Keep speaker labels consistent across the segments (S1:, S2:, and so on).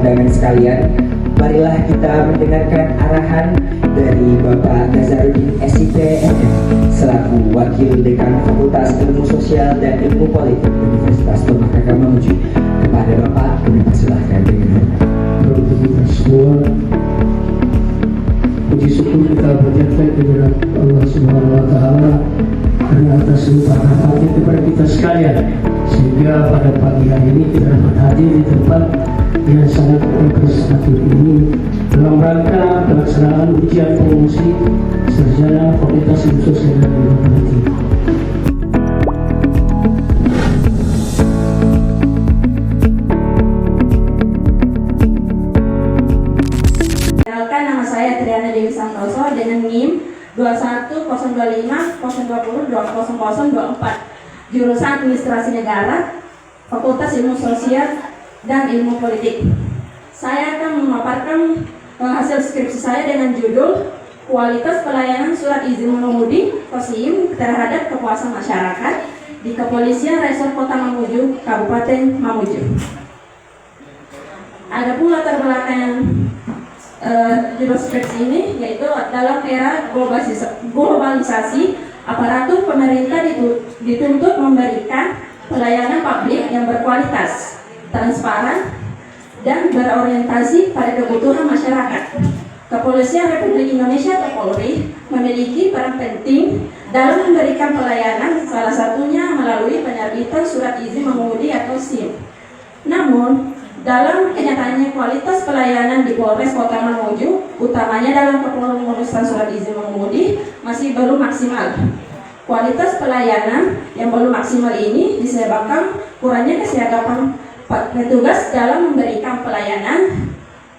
S1: undangan sekalian, marilah kita mendengarkan arahan dari Bapak Nazarudin SIP selaku Wakil Dekan Fakultas Ilmu Sosial dan Ilmu Politik Universitas Tomakaka Mamuju. Kepada Bapak, kami persilahkan dengan hormat.
S2: Untuk kita semua, puji syukur kita panjatkan kepada Allah Subhanahu Wa Taala karena atas limpahan hati kepada kita sekalian, sehingga pada pagi hari ini kita dapat hadir di tempat yang sangat representatif ini dalam rangka pelaksanaan ujian promosi sarjana Fakultas Ilmu Sosial dan Ilmu Politik.
S3: Nama saya Triana Dewi Santoso dengan NIM 21020202024, jurusan Administrasi Negara, Fakultas Ilmu Sosial dan Ilmu Politik. Saya akan memaparkan hasil skripsi saya dengan judul Kualitas Pelayanan Surat Izin Mengemudi (KOSIM) terhadap kepuasan masyarakat di Kepolisian Resor Kota Mamuju, Kabupaten Mamuju. Adapun latar belakang judul skripsi ini yaitu dalam era globalisasi, aparatur pemerintah dituntut memberikan pelayanan publik yang berkualitas, transparan, dan berorientasi pada kebutuhan masyarakat. Kepolisian Republik Indonesia atau Polri memiliki peran penting dalam memberikan pelayanan, salah satunya melalui penerbitan surat izin mengemudi atau SIM. Namun, dalam kenyataannya kualitas pelayanan di Polres Kota Mamuju, utamanya dalam kepengurusan surat izin mengemudi, masih belum maksimal. Kualitas pelayanan yang belum maksimal ini disebabkan kurangnya kesiagapan petugas dalam memberikan pelayanan,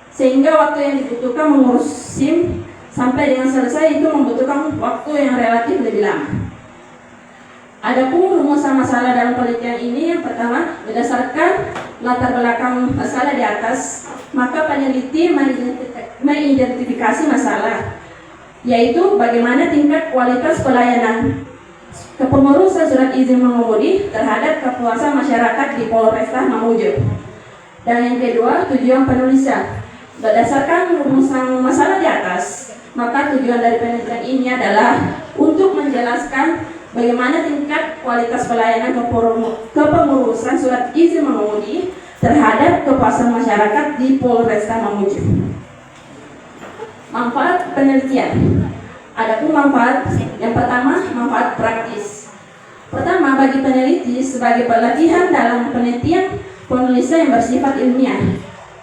S3: sehingga waktu yang dibutuhkan mengurus SIM sampai dengan selesai itu membutuhkan waktu yang relatif lebih lama. Adapun rumusan masalah dalam penelitian ini, yang pertama, berdasarkan latar belakang masalah di atas, maka peneliti mengidentifikasi masalah, yaitu bagaimana tingkat kualitas pelayanan kepengurusan surat izin mengemudi terhadap kepuasan masyarakat di Polresta Mamuju. Dan yang kedua, tujuan penulisan. Berdasarkan rumusan masalah di atas, maka tujuan dari penelitian ini adalah untuk menjelaskan bagaimana tingkat kualitas pelayanan kepengurusan surat izin mengemudi terhadap kepuasan masyarakat di Polresta Mamuju. Manfaat penelitian. Adapun manfaat yang pertama, manfaat praktis. Pertama, bagi peneliti sebagai pelatihan dalam penelitian penulisan yang bersifat ilmiah.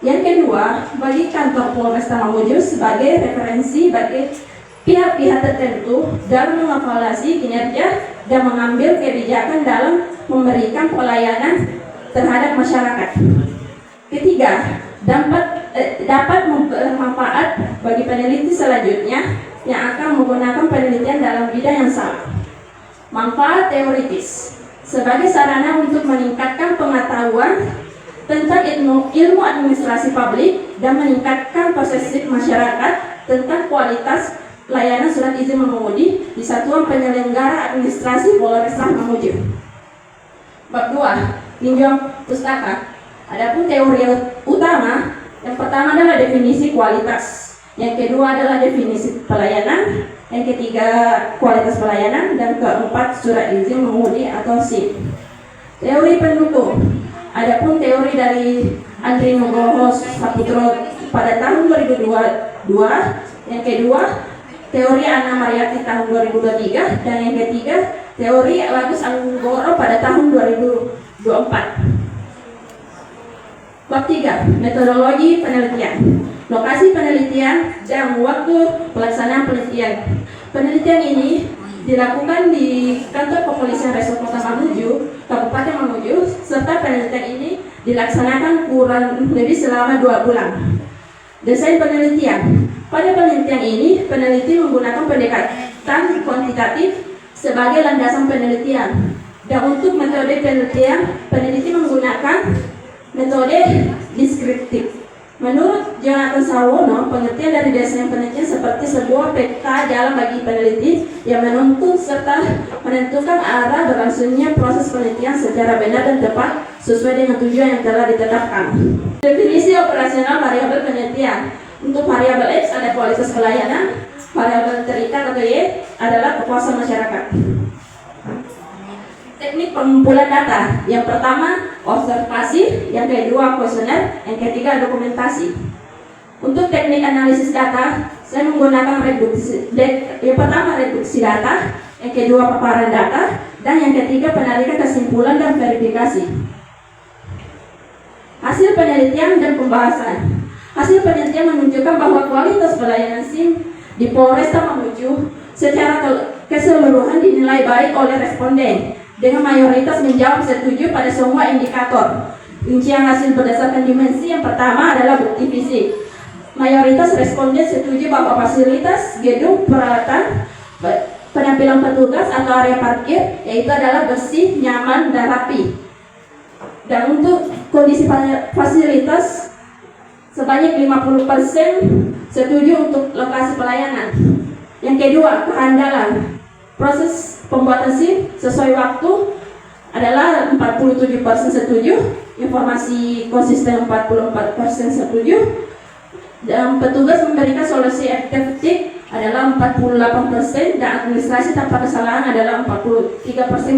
S3: Yang kedua, bagi kantor Polresta Mamuju sebagai referensi bagi pihak-pihak tertentu dalam mengevaluasi kinerja dan mengambil kebijakan dalam memberikan pelayanan terhadap masyarakat. Ketiga, dapat bermanfaat bagi peneliti selanjutnya yang akan menggunakan penelitian dalam bidang yang sama. Manfaat teoritis sebagai sarana untuk meningkatkan pengetahuan tentang ilmu administrasi publik dan meningkatkan persepsi masyarakat tentang kualitas pelayanan surat izin mengemudi di Satuan Penyelenggara Administrasi Polresta Mamuju. Bab 2, tinjauan pustaka. Adapun teori utama, yang pertama adalah definisi kualitas, yang kedua adalah definisi pelayanan, yang ketiga kualitas pelayanan, dan keempat surat izin mengemudi atau SIM. Teori pendukung. Adapun teori dari Andri Nugroho Saputro pada tahun 2022, yang kedua teori Ana Mariati tahun 2023, dan yang ketiga teori Agus Anggoro pada tahun 2024. Bab 3, metodologi penelitian. Lokasi penelitian dan waktu pelaksanaan penelitian. Penelitian ini dilakukan di kantor Kepolisian Resor Kota Mamuju, Kabupaten Mamuju, serta penelitian ini dilaksanakan kurang lebih selama 2 bulan. Desain penelitian. Pada penelitian ini, peneliti menggunakan pendekatan kuantitatif sebagai landasan penelitian. Dan untuk metode penelitian, peneliti menggunakan metode deskriptif. Menurut Jonathan Sawono, pengertian dari desain penelitian seperti sebuah peta jalan bagi peneliti yang menuntun serta menentukan arah berlangsungnya proses penelitian secara benar dan tepat sesuai dengan tujuan yang telah ditetapkan. Definisi operasional variabel penelitian. Untuk variabel X ada kualitas pelayanan, variabel terikat atau Y adalah kepuasan masyarakat. Teknik pengumpulan data. Yang pertama, observasi. Yang kedua, kuesioner. Yang ketiga, dokumentasi. Untuk teknik analisis data, saya menggunakan reduksi. Yang pertama, reduksi data. Yang kedua, paparan data. Dan yang ketiga, penarikan kesimpulan dan verifikasi. Hasil penelitian dan pembahasan. Hasil penelitian menunjukkan bahwa kualitas pelayanan SIM di Polresta Mamuju secara keseluruhan dinilai baik oleh responden, dengan mayoritas menjawab setuju pada semua indikator. Rincian hasil berdasarkan dimensi. Yang pertama adalah bukti fisik. Mayoritas responden setuju bahwa fasilitas gedung, peralatan, penampilan petugas atau area parkir yaitu adalah bersih, nyaman, dan rapi. Dan untuk kondisi fasilitas, sebanyak 50% setuju untuk lokasi pelayanan. Yang kedua, kehandalan. Proses pembuatan SIM sesuai waktu adalah 47% setuju, informasi konsisten 44% setuju, dan petugas memberikan solusi efektif adalah 48%, dan administrasi tanpa kesalahan adalah 43%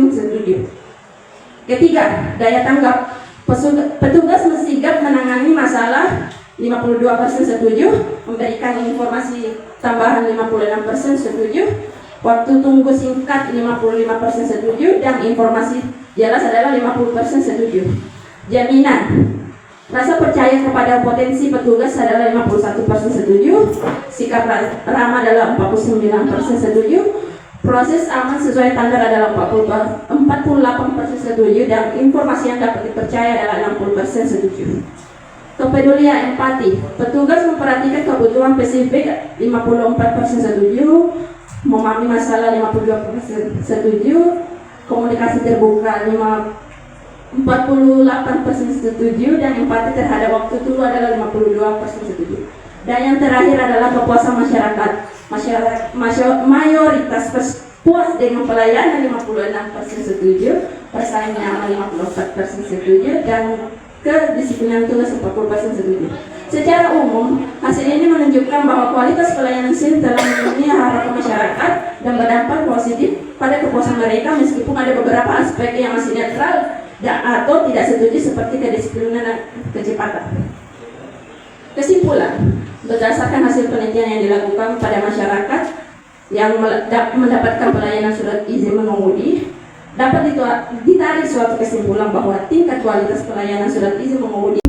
S3: setuju. Ketiga, daya tanggap. Petugas sigap menangani masalah 52% setuju, memberikan informasi tambahan 56% setuju, waktu tunggu singkat 55% setuju, dan informasi jelas adalah 50% setuju. Jaminan. Rasa percaya kepada potensi petugas adalah 51% setuju, sikap ramah adalah 49% setuju, proses aman sesuai standar adalah 48% setuju, dan informasi yang dapat dipercaya adalah 60% setuju. Kepedulian, empati. Petugas memperhatikan kebutuhan spesifik 54% setuju, memahami masalah 52% setuju, komunikasi terbuka 48% setuju, dan empati terhadap waktu tunggu adalah 52% setuju. Dan yang terakhir adalah kepuasan masyarakat. Mayoritas puas dengan pelayanan 56% setuju, persaingan 54% setuju, dan kedisiplinan tugas 40% setuju. Secara umum, hasil ini menunjukkan bahwa kualitas pelayanan SIM telah memenuhi harapan masyarakat dan berdampak positif pada kepuasan mereka, meskipun ada beberapa aspek yang masih netral dan atau tidak setuju seperti kedisiplinan dan kecepatan. Kesimpulan, berdasarkan hasil penelitian yang dilakukan pada masyarakat yang mendapatkan pelayanan surat izin mengemudi, dapat ditarik suatu kesimpulan bahwa tingkat kualitas pelayanan surat izin mengemudi